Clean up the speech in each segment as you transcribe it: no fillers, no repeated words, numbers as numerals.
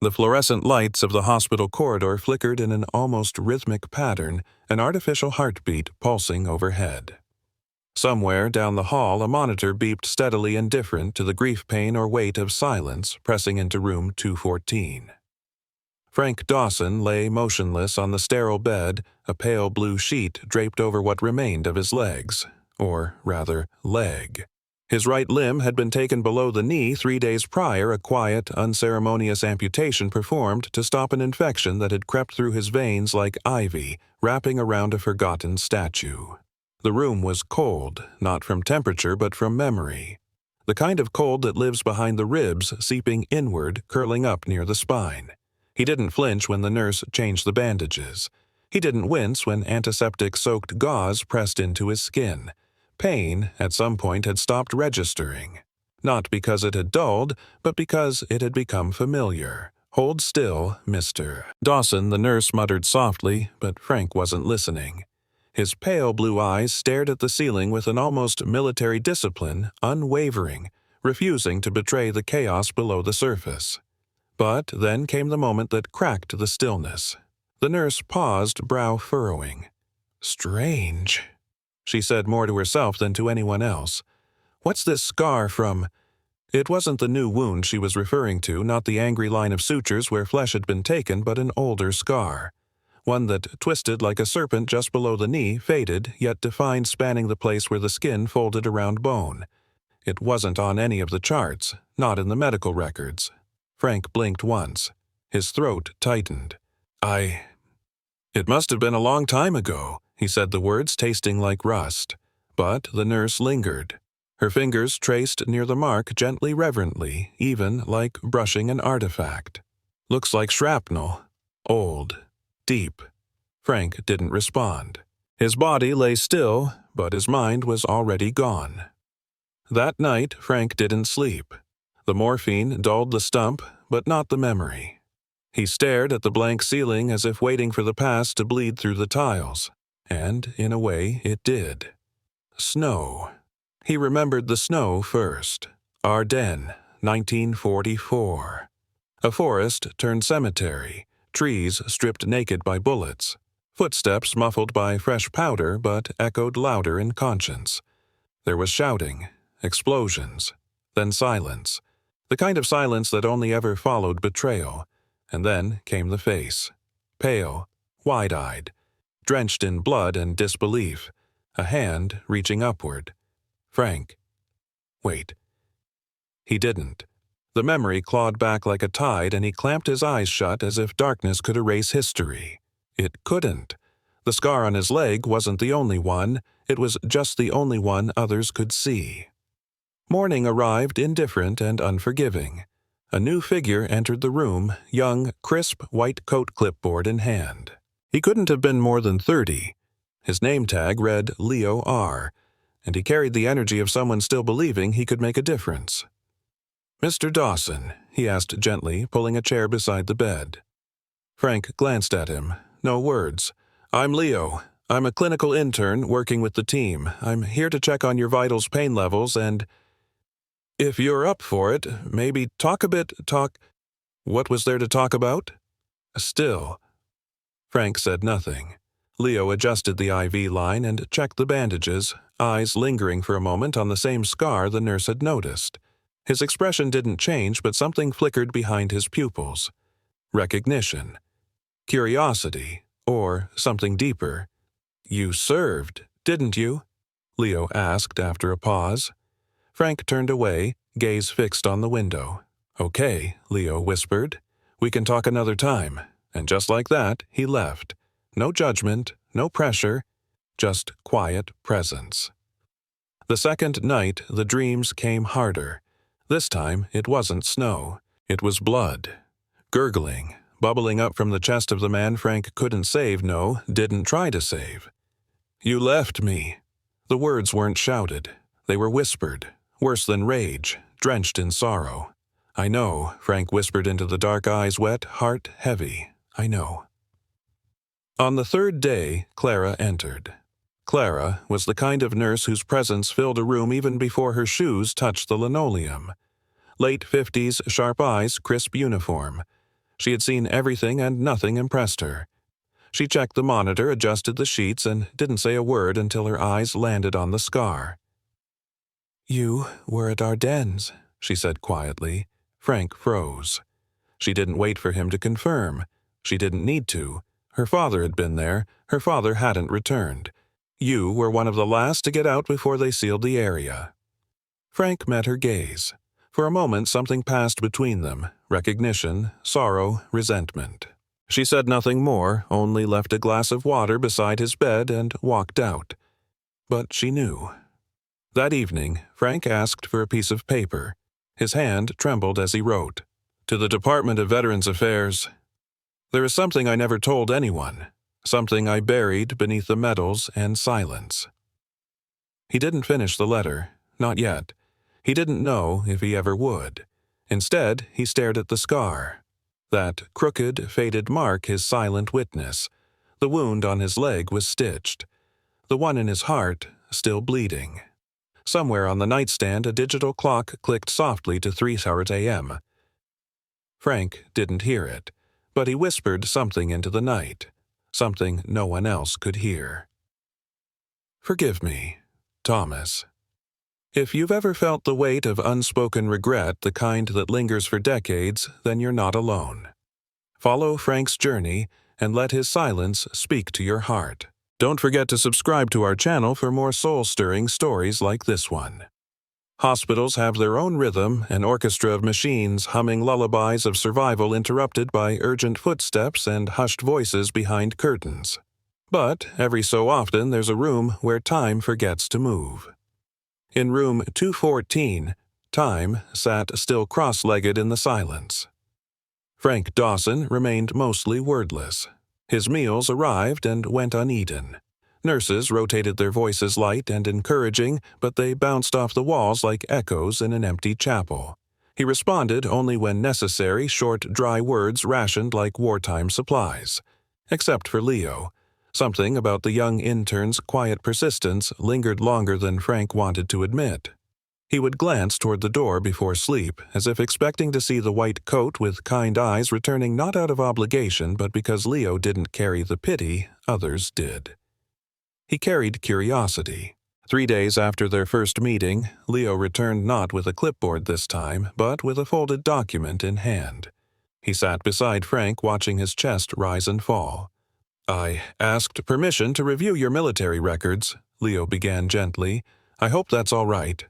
The fluorescent lights of the hospital corridor flickered in an almost rhythmic pattern, an artificial heartbeat pulsing overhead. Somewhere down the hall, a monitor beeped steadily, indifferent to the grief pain or weight of silence pressing into room 214. Frank Dawson lay motionless on the sterile bed, a pale blue sheet draped over what remained of his legs, or rather, leg. His right limb had been taken below the knee 3 days prior, a quiet, unceremonious amputation performed to stop an infection that had crept through his veins like ivy, wrapping around a forgotten statue. The room was cold, not from temperature but from memory. The kind of cold that lives behind the ribs, seeping inward, curling up near the spine. He didn't flinch when the nurse changed the bandages. He didn't wince when antiseptic-soaked gauze pressed into his skin. Pain, at some point, had stopped registering. Not because it had dulled, but because it had become familiar. "Hold still, Mr. Dawson," the nurse muttered softly, but Frank wasn't listening. His pale blue eyes stared at the ceiling with an almost military discipline, unwavering, refusing to betray the chaos below the surface. But then came the moment that cracked the stillness. The nurse paused, brow furrowing. "Strange," she said more to herself than to anyone else. "What's this scar from?" It wasn't the new wound she was referring to, not the angry line of sutures where flesh had been taken, but an older scar. One that twisted like a serpent just below the knee, faded, yet defined, spanning the place where the skin folded around bone. It wasn't on any of the charts, not in the medical records. Frank blinked once. His throat tightened. It must have been a long time ago," he said, the words tasting like rust. But the nurse lingered. Her fingers traced near the mark gently, reverently, even like brushing an artifact. "Looks like shrapnel. Old. Deep." Frank didn't respond. His body lay still, but his mind was already gone. That night, Frank didn't sleep. The morphine dulled the stump, but not the memory. He stared at the blank ceiling as if waiting for the past to bleed through the tiles. And, in a way, it did. Snow. He remembered the snow first. Arden, 1944. A forest turned cemetery, trees stripped naked by bullets, footsteps muffled by fresh powder but echoed louder in conscience. There was shouting, explosions, then silence. The kind of silence that only ever followed betrayal. And then came the face. Pale, wide-eyed, drenched in blood and disbelief, a hand reaching upward. Frank. Wait. He didn't. The memory clawed back like a tide, and he clamped his eyes shut as if darkness could erase history. It couldn't. The scar on his leg wasn't the only one. It was just the only one others could see. Morning arrived, indifferent and unforgiving. A new figure entered the room, young, crisp, white coat clipboard in hand. He couldn't have been more than 30. His name tag read Leo R., and he carried the energy of someone still believing he could make a difference. "Mr. Dawson," he asked gently, pulling a chair beside the bed. Frank glanced at him. No words. "I'm Leo. I'm a clinical intern working with the team. I'm here to check on your vitals, pain levels, and if you're up for it, maybe talk. What was there to talk about? Still. Frank said nothing. Leo adjusted the IV line and checked the bandages, eyes lingering for a moment on the same scar the nurse had noticed. His expression didn't change, but something flickered behind his pupils. Recognition. Curiosity. Or something deeper. "You served, didn't you?" Leo asked after a pause. Frank turned away, gaze fixed on the window. "Okay," Leo whispered. "We can talk another time." And just like that, he left. No judgment, no pressure, just quiet presence. The second night, the dreams came harder. This time, it wasn't snow. It was blood. Gurgling, bubbling up from the chest of the man Frank couldn't save, no, didn't try to save. "You left me." The words weren't shouted. They were whispered. Worse than rage, drenched in sorrow. "I know," Frank whispered into the dark eyes, wet, heart heavy. "I know." On the third day, Clara entered. Clara was the kind of nurse whose presence filled a room even before her shoes touched the linoleum. Late 50s, sharp eyes, crisp uniform. She had seen everything and nothing impressed her. She checked the monitor, adjusted the sheets, and didn't say a word until her eyes landed on the scar. "You were at Arden's," she said quietly. Frank froze. She didn't wait for him to confirm. She didn't need to. Her father had been there. Her father hadn't returned. You were one of the last to get out before they sealed the area. Frank met her gaze. For a moment something passed between them, recognition, sorrow, resentment. She said nothing more, only left a glass of water beside his bed and walked out. But she knew. That evening, Frank asked for a piece of paper. His hand trembled as he wrote, "To the Department of Veterans Affairs. There is something I never told anyone, something I buried beneath the medals and silence." He didn't finish the letter, not yet. He didn't know if he ever would. Instead, he stared at the scar. That crooked, faded mark his silent witness. The wound on his leg was stitched. The one in his heart still bleeding. Somewhere on the nightstand a digital clock clicked softly to 3:00 a.m. Frank didn't hear it, but he whispered something into the night, something no one else could hear. "Forgive me, Thomas. If you've ever felt the weight of unspoken regret, the kind that lingers for decades, then you're not alone. Follow Frank's journey and let his silence speak to your heart. Don't forget to subscribe to our channel for more soul-stirring stories like this one." Hospitals have their own rhythm, an orchestra of machines humming lullabies of survival interrupted by urgent footsteps and hushed voices behind curtains. But every so often there's a room where time forgets to move. In room 214, time sat still cross-legged in the silence. Frank Dawson remained mostly wordless. His meals arrived and went uneaten. Nurses rotated their voices light and encouraging, but they bounced off the walls like echoes in an empty chapel. He responded only when necessary, short, dry words rationed like wartime supplies. Except for Leo. Something about the young intern's quiet persistence lingered longer than Frank wanted to admit. He would glance toward the door before sleep, as if expecting to see the white coat with kind eyes returning not out of obligation but because Leo didn't carry the pity others did. He carried curiosity. 3 days after their first meeting, Leo returned not with a clipboard this time, but with a folded document in hand. He sat beside Frank watching his chest rise and fall. "I asked permission to review your military records," Leo began gently. "I hope that's all right."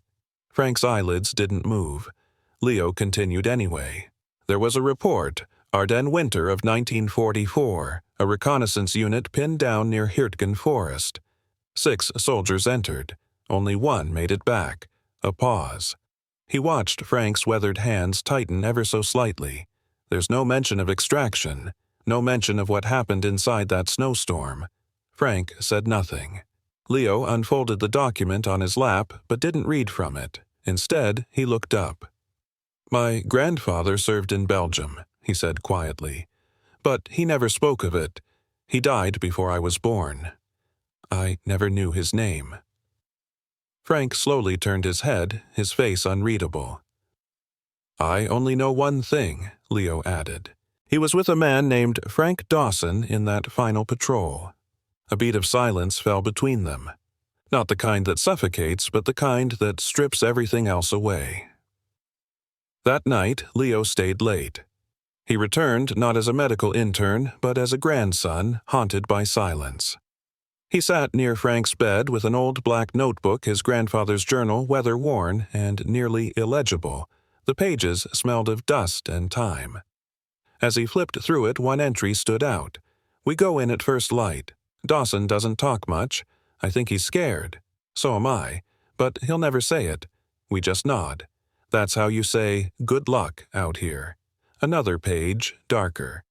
Frank's eyelids didn't move. Leo continued anyway. "There was a report, Arden winter of 1944, a reconnaissance unit pinned down near Hirtgen Forest. 6 soldiers entered. Only 1 made it back." A pause. He watched Frank's weathered hands tighten ever so slightly. There's no mention of extraction. No mention of what happened inside that snowstorm. Frank said nothing. Leo unfolded the document on his lap but didn't read from it. Instead, he looked up. "My grandfather served in Belgium," he said quietly. "But he never spoke of it. He died before I was born. I never knew his name." Frank slowly turned his head, his face unreadable. "I only know one thing," Leo added. "He was with a man named Frank Dawson in that final patrol." A beat of silence fell between them. Not the kind that suffocates, but the kind that strips everything else away. That night, Leo stayed late. He returned not as a medical intern, but as a grandson haunted by silence. He sat near Frank's bed with an old black notebook, his grandfather's journal weather-worn and nearly illegible. The pages smelled of dust and time. As he flipped through it, one entry stood out. "We go in at first light. Dawson doesn't talk much. I think he's scared. So am I. But he'll never say it. We just nod. That's how you say, 'Good luck' out here." Another page, darker.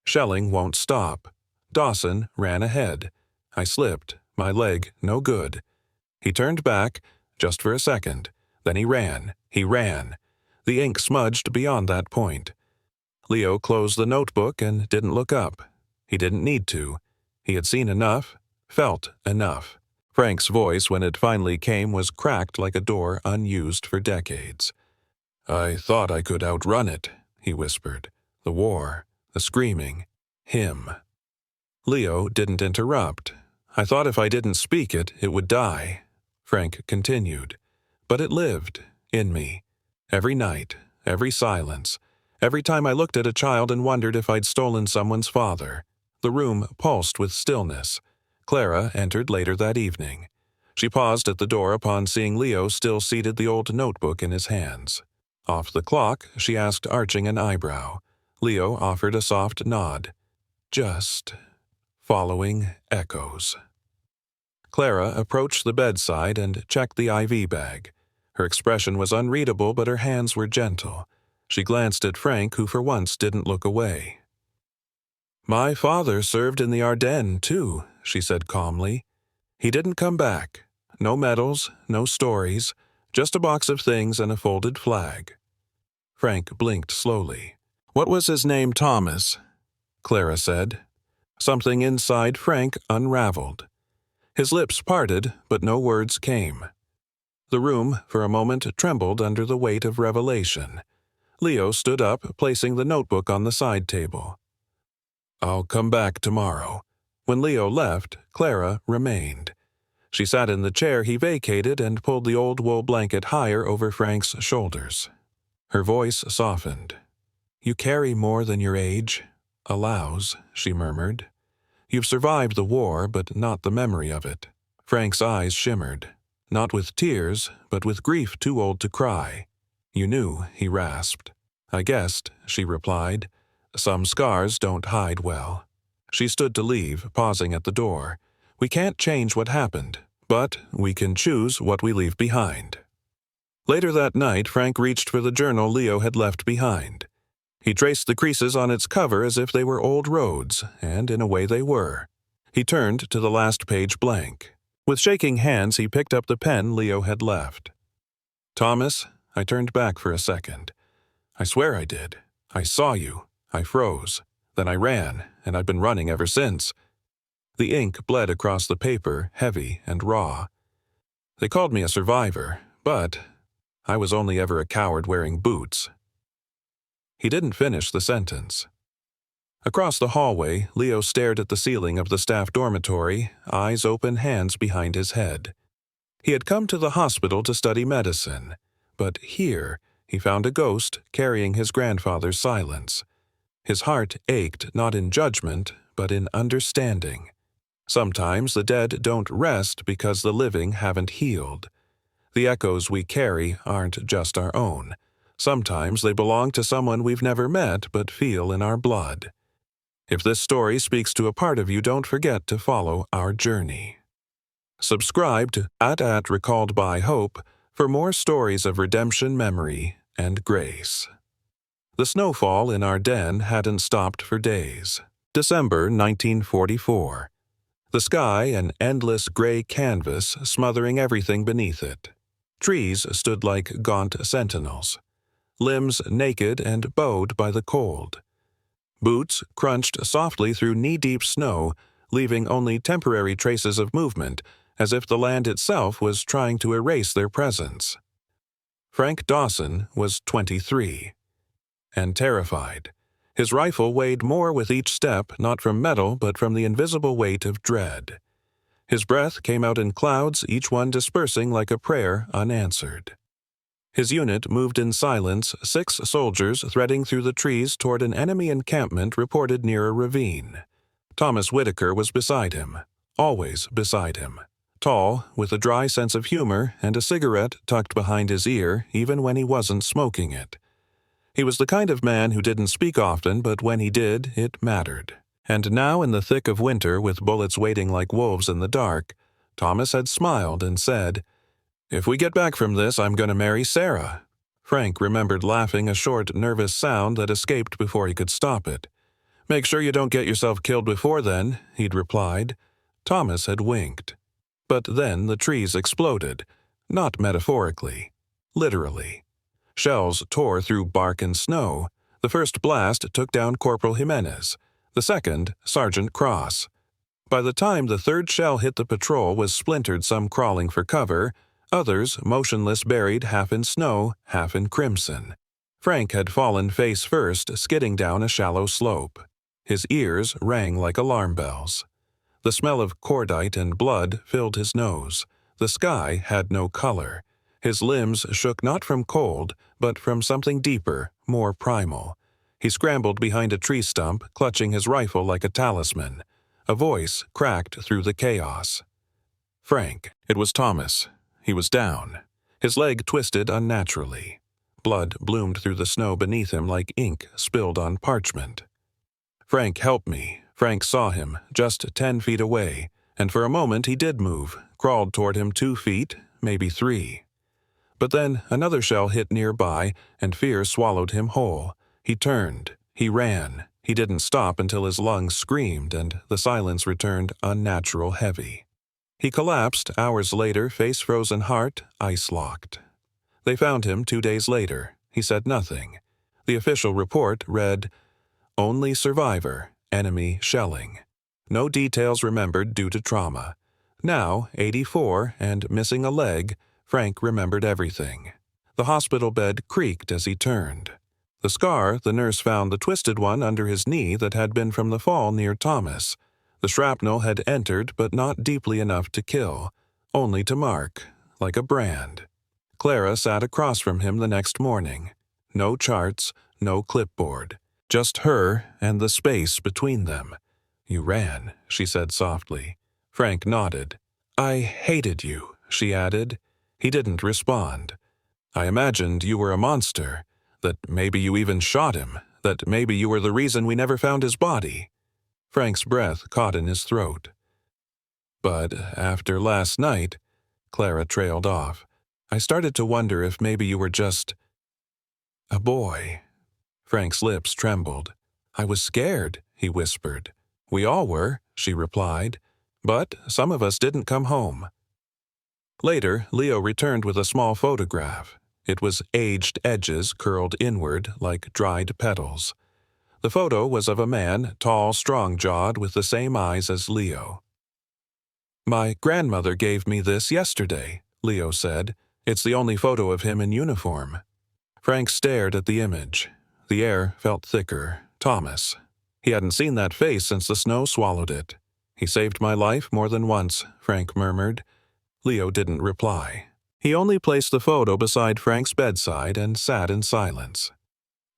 "Shelling won't stop. Dawson ran ahead. I slipped. My leg no good. He turned back, just for a second. Then he ran. He ran." The ink smudged beyond that point. Leo closed the notebook and didn't look up. He didn't need to. He had seen enough, felt enough. Frank's voice, when it finally came, was cracked like a door unused for decades. "I thought I could outrun it," he whispered. "The war, the screaming, him. Leo didn't interrupt. I thought if I didn't speak it, it would die. Frank continued. But it lived, in me. Every night, every silence, every time I looked at a child and wondered if I'd stolen someone's father. The room pulsed with stillness. Clara entered later that evening. She paused at the door upon seeing Leo still seated, the old notebook in his hands. Off the clock, she asked, arching an eyebrow. Leo offered a soft nod. Just following echoes. Clara approached the bedside and checked the IV bag. Her expression was unreadable, but her hands were gentle. She glanced at Frank, who for once didn't look away. "My father served in the Ardennes, too," she said calmly. "He didn't come back. No medals, no stories, just a box of things and a folded flag." Frank blinked slowly. "What was his name?" "Thomas," Clara said. Something inside Frank unraveled. His lips parted, but no words came. The room, for a moment, trembled under the weight of revelation. Leo stood up, placing the notebook on the side table. "I'll come back tomorrow." When Leo left, Clara remained. She sat in the chair he vacated and pulled the old wool blanket higher over Frank's shoulders. Her voice softened. "You carry more than your age allows," she murmured. "You've survived the war, but not the memory of it." Frank's eyes shimmered, not with tears, but with grief too old to cry. "You knew," he rasped. "I guessed," she replied. "Some scars don't hide well." She stood to leave, pausing at the door. "We can't change what happened, but we can choose what we leave behind." Later that night, Frank reached for the journal Leo had left behind. He traced the creases on its cover as if they were old roads, and in a way they were. He turned to the last page blank. With shaking hands, he picked up the pen Leo had left. "Thomas," I turned back for a second. "I swear I did. I saw you. I froze. Then I ran, and I've been running ever since." The ink bled across the paper, heavy and raw. "They called me a survivor, but I was only ever a coward wearing boots." He didn't finish the sentence. Across the hallway, Leo stared at the ceiling of the staff dormitory, eyes open, hands behind his head. He had come to the hospital to study medicine, but here he found a ghost carrying his grandfather's silence. His heart ached not in judgment, but in understanding. Sometimes the dead don't rest because the living haven't healed. The echoes we carry aren't just our own. Sometimes they belong to someone we've never met but feel in our blood. If this story speaks to a part of you, don't forget to follow our journey. Subscribe to at Recalled by Hope for more stories of redemption, memory, and grace. The snowfall in Arden hadn't stopped for days. December 1944. The sky an endless gray canvas smothering everything beneath it. Trees stood like gaunt sentinels, limbs naked and bowed by the cold. Boots crunched softly through knee-deep snow, leaving only temporary traces of movement, as if the land itself was trying to erase their presence. Frank Dawson was 23, and terrified. His rifle weighed more with each step, not from metal but from the invisible weight of dread. His breath came out in clouds, each one dispersing like a prayer unanswered. His unit moved in silence, 6 soldiers threading through the trees toward an enemy encampment reported near a ravine. Thomas Whitaker was beside him, always beside him. Tall, with a dry sense of humor and a cigarette tucked behind his ear even when he wasn't smoking it. He was the kind of man who didn't speak often, but when he did, it mattered. And now, in the thick of winter, with bullets waiting like wolves in the dark, Thomas had smiled and said, "If we get back from this, I'm going to marry Sarah." Frank remembered laughing, a short, nervous sound that escaped before he could stop it. "Make sure you don't get yourself killed before then," he'd replied. Thomas had winked. But then the trees exploded, not metaphorically, literally. Shells tore through bark and snow. The first blast took down Corporal Jimenez, the second, Sergeant Cross. By the time the third shell hit the patrol was splintered, some crawling for cover, others motionless, buried half in snow, half in crimson. Frank had fallen face first, skidding down a shallow slope. His ears rang like alarm bells. The smell of cordite and blood filled his nose. The sky had no color. His limbs shook not from cold, but from something deeper, more primal. He scrambled behind a tree stump, clutching his rifle like a talisman. A voice cracked through the chaos. Frank. It was Thomas. He was down. His leg twisted unnaturally. Blood bloomed through the snow beneath him like ink spilled on parchment. "Frank, help me." Frank saw him, just 10 feet away, and for a moment he did move, crawled toward him 2 feet, maybe 3. But then another shell hit nearby, and fear swallowed him whole. He turned. He ran. He didn't stop until his lungs screamed and the silence returned unnatural heavy. He collapsed hours later, face frozen, heart ice-locked. They found him 2 days later. He said nothing. The official report read, "Only survivor, enemy shelling. No details remembered due to trauma." Now, 84 and missing a leg, Frank remembered everything. The hospital bed creaked as he turned. The scar, the nurse found the twisted one under his knee that had been from the fall near Thomas. The shrapnel had entered, but not deeply enough to kill, only to mark, like a brand. Clara sat across from him the next morning. No charts, no clipboard. Just her and the space between them. "You ran," she said softly. Frank nodded. "I hated you," she added. He didn't respond. "I imagined you were a monster, that maybe you even shot him, that maybe you were the reason we never found his body." Frank's breath caught in his throat. "But after last night," Clara trailed off, "I started to wonder if maybe you were just a boy." Frank's lips trembled. "I was scared," he whispered. "We all were," she replied. "But some of us didn't come home." Later, Leo returned with a small photograph. It was aged edges curled inward like dried petals. The photo was of a man, tall, strong-jawed, with the same eyes as Leo. "My grandmother gave me this yesterday," Leo said. "It's the only photo of him in uniform." Frank stared at the image. The air felt thicker. Thomas. He hadn't seen that face since the snow swallowed it. "He saved my life more than once," Frank murmured. Leo didn't reply. He only placed the photo beside Frank's bedside and sat in silence.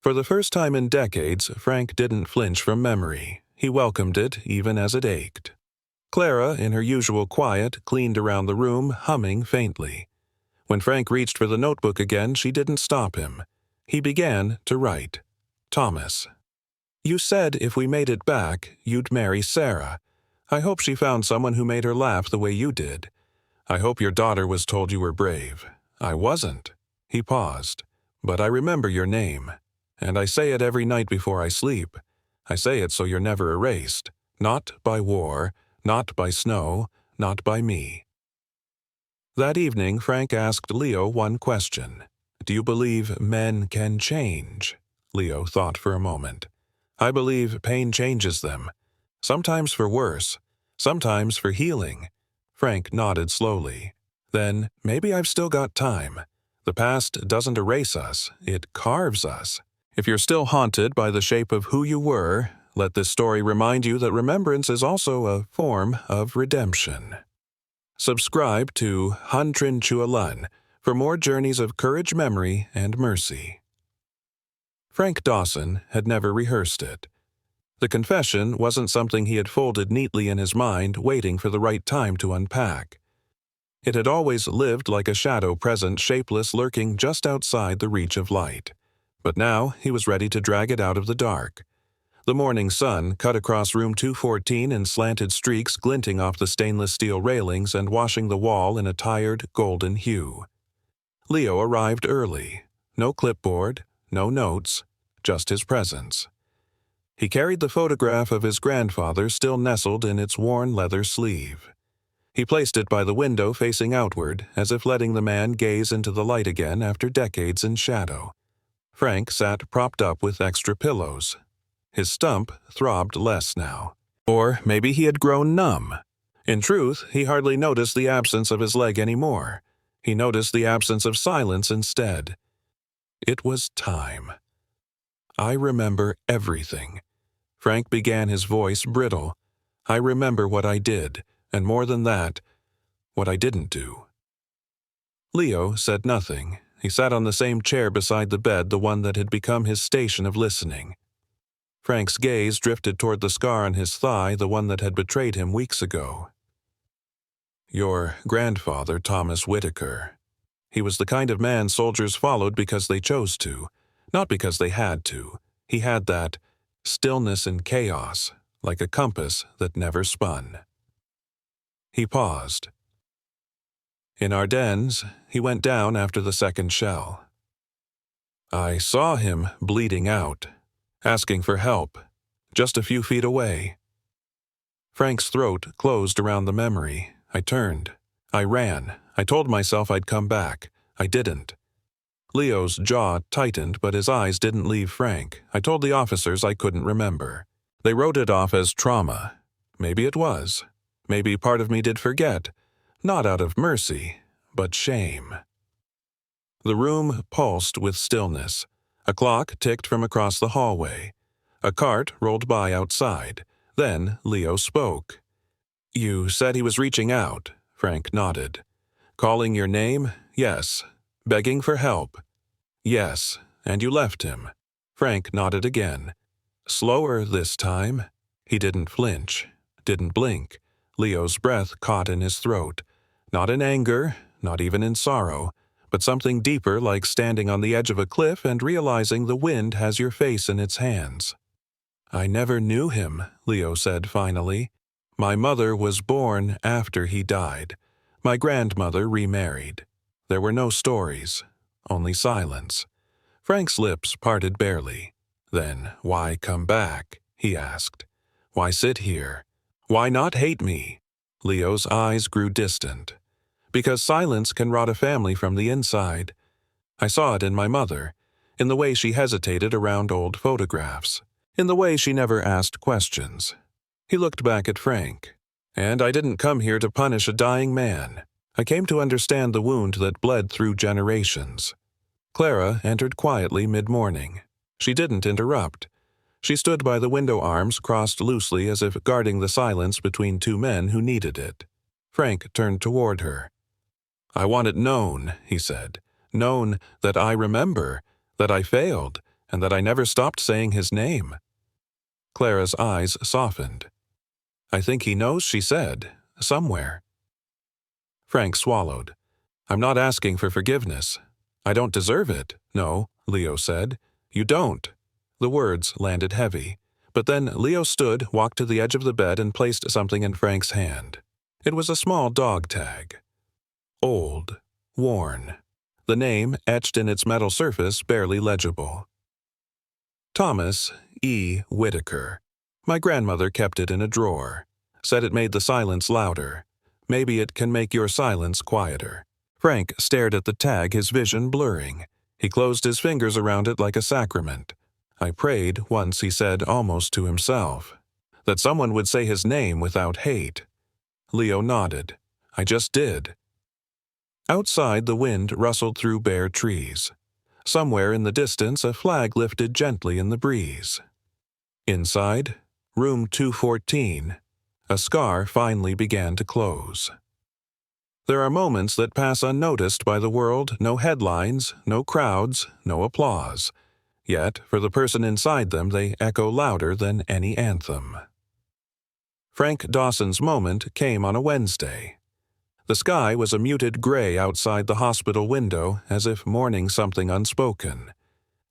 For the first time in decades, Frank didn't flinch from memory. He welcomed it, even as it ached. Clara, in her usual quiet, cleaned around the room, humming faintly. When Frank reached for the notebook again, she didn't stop him. He began to write. "Thomas, you said if we made it back, you'd marry Sarah. I hope she found someone who made her laugh the way you did. I hope your daughter was told you were brave. I wasn't." He paused. "But I remember your name. And I say it every night before I sleep. I say it so you're never erased. Not by war, not by snow, not by me." That evening, Frank asked Leo one question. "Do you believe men can change?" Leo thought for a moment. "I believe pain changes them. Sometimes for worse, sometimes for healing." Frank nodded slowly. "Then maybe I've still got time. The past doesn't erase us, it carves us. If you're still haunted by the shape of who you were, let this story remind you that remembrance is also a form of redemption." Subscribe to Drenched for more journeys of courage, memory, and mercy. Frank Dawson had never rehearsed it. The confession wasn't something he had folded neatly in his mind, waiting for the right time to unpack. It had always lived like a shadow present, shapeless, lurking just outside the reach of light. But now he was ready to drag it out of the dark. The morning sun cut across room 214 in slanted streaks, glinting off the stainless steel railings and washing the wall in a tired, golden hue. Leo arrived early. No clipboard, no notes, just his presence. He carried the photograph of his grandfather still nestled in its worn leather sleeve. He placed it by the window facing outward, as if letting the man gaze into the light again after decades in shadow. Frank sat propped up with extra pillows. His stump throbbed less now. Or maybe he had grown numb. In truth, he hardly noticed the absence of his leg anymore. He noticed the absence of silence instead. It was time. I remember everything. Frank began, his voice brittle. I remember what I did, and more than that, what I didn't do. Leo said nothing. He sat on the same chair beside the bed, the one that had become his station of listening. Frank's gaze drifted toward the scar on his thigh, the one that had betrayed him weeks ago. Your grandfather, Thomas Whitaker. He was the kind of man soldiers followed because they chose to, not because they had to. He had that stillness in chaos, like a compass that never spun. He paused. In Ardennes, he went down after the second shell. I saw him bleeding out, asking for help, just a few feet away. Frank's throat closed around the memory. I turned. I ran. I told myself I'd come back. I didn't. Leo's jaw tightened, but his eyes didn't leave Frank. I told the officers I couldn't remember. They wrote it off as trauma. Maybe it was. Maybe part of me did forget, not out of mercy, but shame. The room pulsed with stillness. A clock ticked from across the hallway. A cart rolled by outside. Then Leo spoke. You said he was reaching out. Frank nodded. Calling your name? Yes. Begging for help? Yes. And you left him. Frank nodded again. Slower this time. He didn't flinch, didn't blink. Leo's breath caught in his throat. Not in anger, not even in sorrow, but something deeper, like standing on the edge of a cliff and realizing the wind has your face in its hands. I never knew him, Leo said finally. My mother was born after he died. My grandmother remarried. There were no stories, only silence. Frank's lips parted barely. Then, why come back? He asked. Why sit here? Why not hate me? Leo's eyes grew distant. Because silence can rot a family from the inside. I saw it in my mother, in the way she hesitated around old photographs, in the way she never asked questions. He looked back at Frank. And I didn't come here to punish a dying man. I came to understand the wound that bled through generations. Clara entered quietly mid-morning. She didn't interrupt. She stood by the window arms crossed loosely as if guarding the silence between two men who needed it. Frank turned toward her. I want it known, he said. Known that I remember, that I failed, and that I never stopped saying his name. Clara's eyes softened. I think he knows, she said, somewhere. Frank swallowed. I'm not asking for forgiveness. I don't deserve it. No, Leo said. You don't. The words landed heavy. But then Leo stood, walked to the edge of the bed, and placed something in Frank's hand. It was a small dog tag. Old. Worn. The name, etched in its metal surface, barely legible. Thomas E. Whitaker. My grandmother kept it in a drawer. Said it made the silence louder. Maybe it can make your silence quieter. Frank stared at the tag, his vision blurring. He closed his fingers around it like a sacrament. I prayed once, he said, almost to himself, that someone would say his name without hate. Leo nodded. I just did. Outside, the wind rustled through bare trees. Somewhere in the distance, a flag lifted gently in the breeze. Inside, room 214, a scar finally began to close. There are moments that pass unnoticed by the world, no headlines, no crowds, no applause. Yet, for the person inside them, they echo louder than any anthem. Frank Dawson's moment came on a Wednesday. The sky was a muted gray outside the hospital window, as if mourning something unspoken.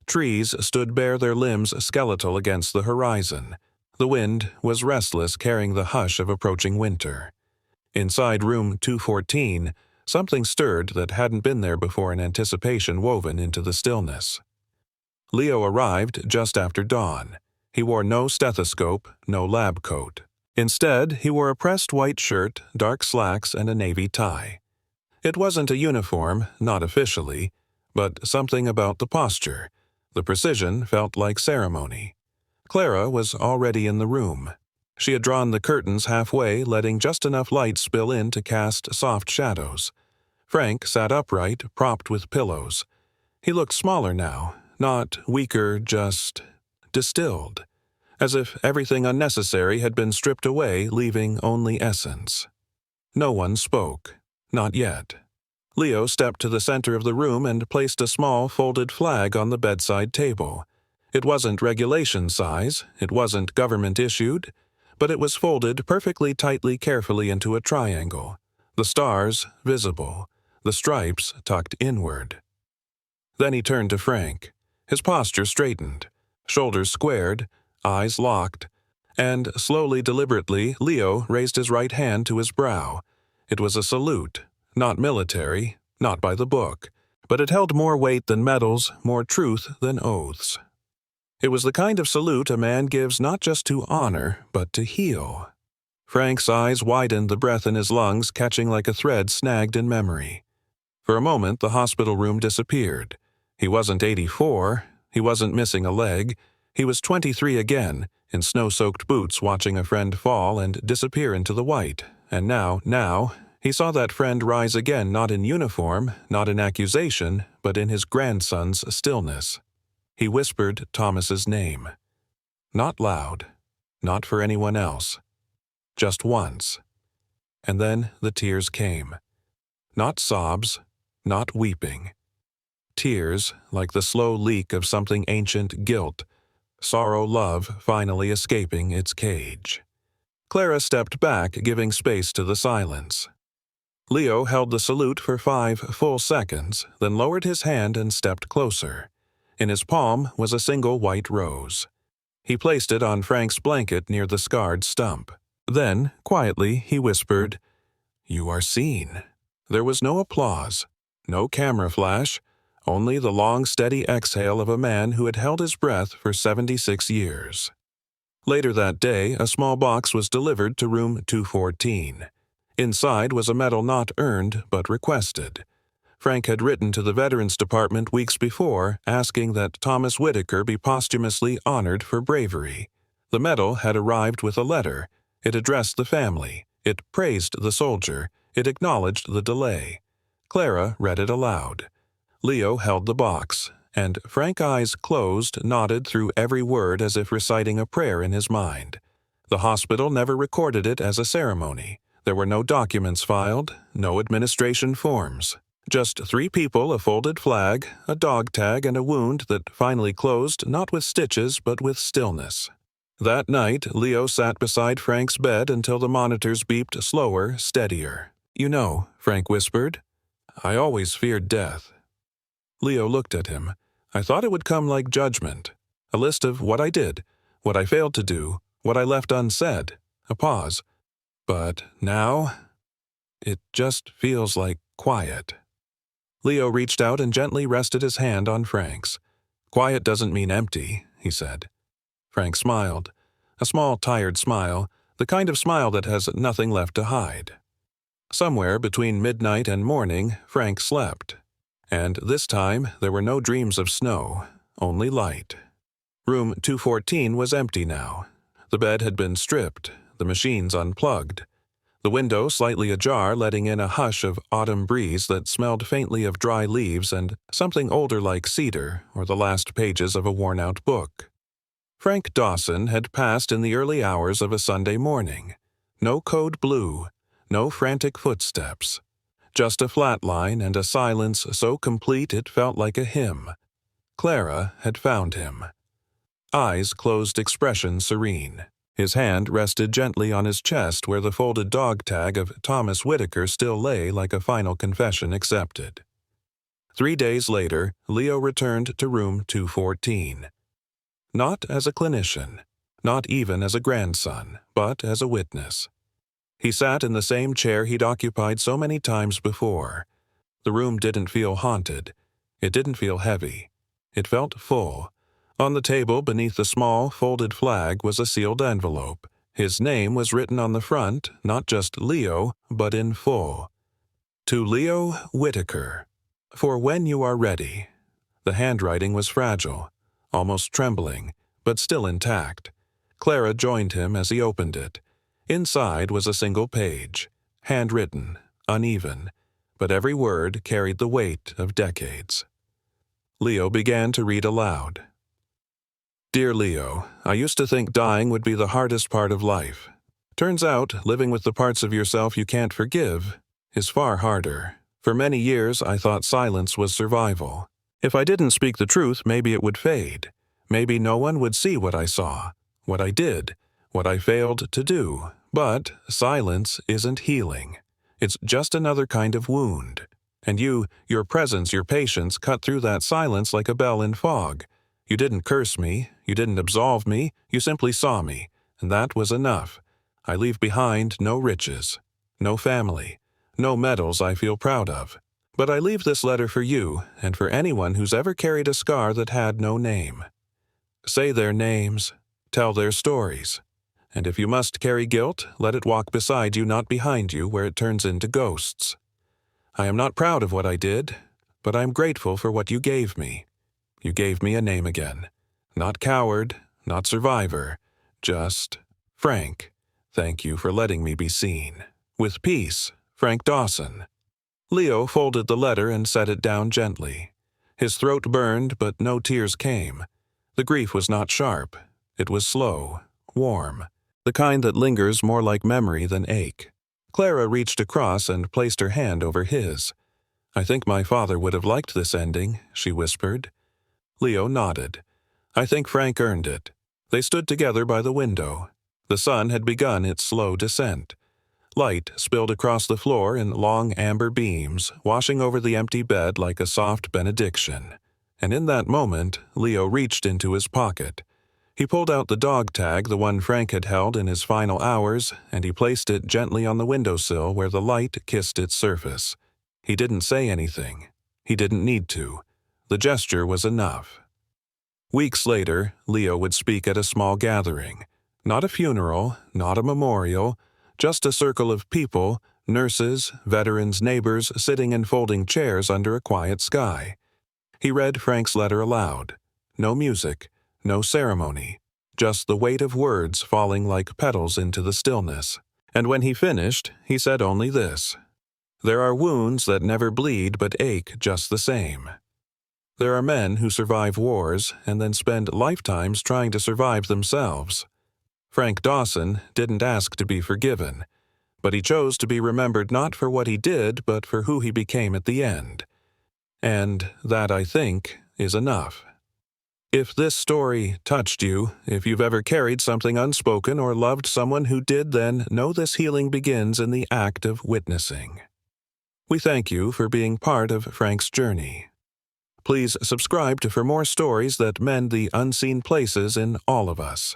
Trees stood bare, their limbs skeletal against the horizon. The wind was restless, carrying the hush of approaching winter. Inside room 214, something stirred that hadn't been there before, an anticipation woven into the stillness. Leo arrived just after dawn. He wore no stethoscope, no lab coat. Instead, he wore a pressed white shirt, dark slacks, and a navy tie. It wasn't a uniform, not officially, but something about the posture. The precision felt like ceremony. Clara was already in the room. She had drawn the curtains halfway, letting just enough light spill in to cast soft shadows. Frank sat upright, propped with pillows. He looked smaller now, not weaker, just distilled, as if everything unnecessary had been stripped away, leaving only essence. No one spoke. Not yet. Leo stepped to the center of the room and placed a small folded flag on the bedside table. It wasn't regulation size, it wasn't government-issued, but it was folded perfectly tightly carefully into a triangle, the stars visible, the stripes tucked inward. Then he turned to Frank. His posture straightened, shoulders squared, eyes locked, and slowly, deliberately, Leo raised his right hand to his brow. It was a salute, not military, not by the book, but it held more weight than medals, more truth than oaths. It was the kind of salute a man gives not just to honor, but to heal. Frank's eyes widened, the breath in his lungs catching like a thread snagged in memory. For a moment, the hospital room disappeared. He wasn't 84, he wasn't missing a leg, he was 23 again, in snow-soaked boots watching a friend fall and disappear into the white, and now, he saw that friend rise again, not in uniform, not in accusation, but in his grandson's stillness. He whispered Thomas's name. Not loud, not for anyone else. Just once. And then the tears came. Not sobs, not weeping. Tears like the slow leak of something ancient guilt, sorrow love finally escaping its cage. Clara stepped back, giving space to the silence. Leo held the salute for 5 full seconds, then lowered his hand and stepped closer. In his palm was a single white rose. He placed it on Frank's blanket near the scarred stump. Then, quietly, he whispered, "You are seen." There was no applause, no camera flash, only the long, steady exhale of a man who had held his breath for 76 years. Later that day, a small box was delivered to room 214. Inside was a medal not earned but requested. Frank had written to the Veterans Department weeks before, asking that Thomas Whitaker be posthumously honored for bravery. The medal had arrived with a letter. It addressed the family. It praised the soldier. It acknowledged the delay. Clara read it aloud. Leo held the box, and Frank's eyes closed, nodded through every word as if reciting a prayer in his mind. The hospital never recorded it as a ceremony. There were no documents filed, no administration forms. Just 3 people, a folded flag, a dog tag, and a wound that finally closed not with stitches but with stillness. That night, Leo sat beside Frank's bed until the monitors beeped slower, steadier. "You know," Frank whispered, "I always feared death." Leo looked at him. "I thought it would come like judgment. A list of what I did, what I failed to do, what I left unsaid." A pause. "But now, it just feels like quiet." Leo reached out and gently rested his hand on Frank's. "Quiet doesn't mean empty," he said. Frank smiled. A small, tired smile, the kind of smile that has nothing left to hide. Somewhere between midnight and morning, Frank slept. And this time, there were no dreams of snow, only light. Room 214 was empty now. The bed had been stripped, the machines unplugged. The window slightly ajar, letting in a hush of autumn breeze that smelled faintly of dry leaves and something older like cedar or the last pages of a worn-out book. Frank Dawson had passed in the early hours of a Sunday morning. No code blue, no frantic footsteps. Just a flat line and a silence so complete it felt like a hymn. Clara had found him. Eyes closed, expression serene. His hand rested gently on his chest where the folded dog tag of Thomas Whitaker still lay like a final confession accepted. 3 days later, Leo returned to room 214. Not as a clinician, not even as a grandson, but as a witness. He sat in the same chair he'd occupied so many times before. The room didn't feel haunted. It didn't feel heavy. It felt full. On the table beneath the small, folded flag was a sealed envelope. His name was written on the front, not just Leo, but in full. To Leo Whitaker. For when you are ready. The handwriting was fragile, almost trembling, but still intact. Clara joined him as he opened it. Inside was a single page, handwritten, uneven, but every word carried the weight of decades. Leo began to read aloud. Dear Leo, I used to think dying would be the hardest part of life. Turns out, living with the parts of yourself you can't forgive is far harder. For many years, I thought silence was survival. If I didn't speak the truth, maybe it would fade. Maybe no one would see what I saw, what I did, what I failed to do. But silence isn't healing. It's just another kind of wound. And your presence, your patience, cut through that silence like a bell in fog. You didn't curse me, you didn't absolve me, you simply saw me, and that was enough. I leave behind no riches, no family, no medals I feel proud of. But I leave this letter for you and for anyone who's ever carried a scar that had no name. Say their names, tell their stories. And if you must carry guilt, let it walk beside you, not behind you, where it turns into ghosts. I am not proud of what I did, but I am grateful for what you gave me. You gave me a name again. Not coward, not survivor, just Frank. Thank you for letting me be seen. With peace, Frank Dawson. Leo folded the letter and set it down gently. His throat burned, but no tears came. The grief was not sharp. It was slow, warm, the kind that lingers more like memory than ache. Clara reached across and placed her hand over his. I think my father would have liked this ending, she whispered. Leo nodded. I think Frank earned it. They stood together by the window. The sun had begun its slow descent. Light spilled across the floor in long amber beams, washing over the empty bed like a soft benediction. And in that moment, Leo reached into his pocket. He pulled out the dog tag, the one Frank had held in his final hours, and he placed it gently on the windowsill where the light kissed its surface. He didn't say anything. He didn't need to. The gesture was enough. Weeks later, Leo would speak at a small gathering. Not a funeral, not a memorial, just a circle of people, nurses, veterans, neighbors, sitting in folding chairs under a quiet sky. He read Frank's letter aloud. No music, no ceremony, just the weight of words falling like petals into the stillness. And when he finished, he said only this: There are wounds that never bleed but ache just the same. There are men who survive wars and then spend lifetimes trying to survive themselves. Frank Dawson didn't ask to be forgiven, but he chose to be remembered not for what he did, but for who he became at the end. And that, I think, is enough. If this story touched you, if you've ever carried something unspoken or loved someone who did, then know this healing begins in the act of witnessing. We thank you for being part of Frank's journey. Please subscribe for more stories that mend the unseen places in all of us.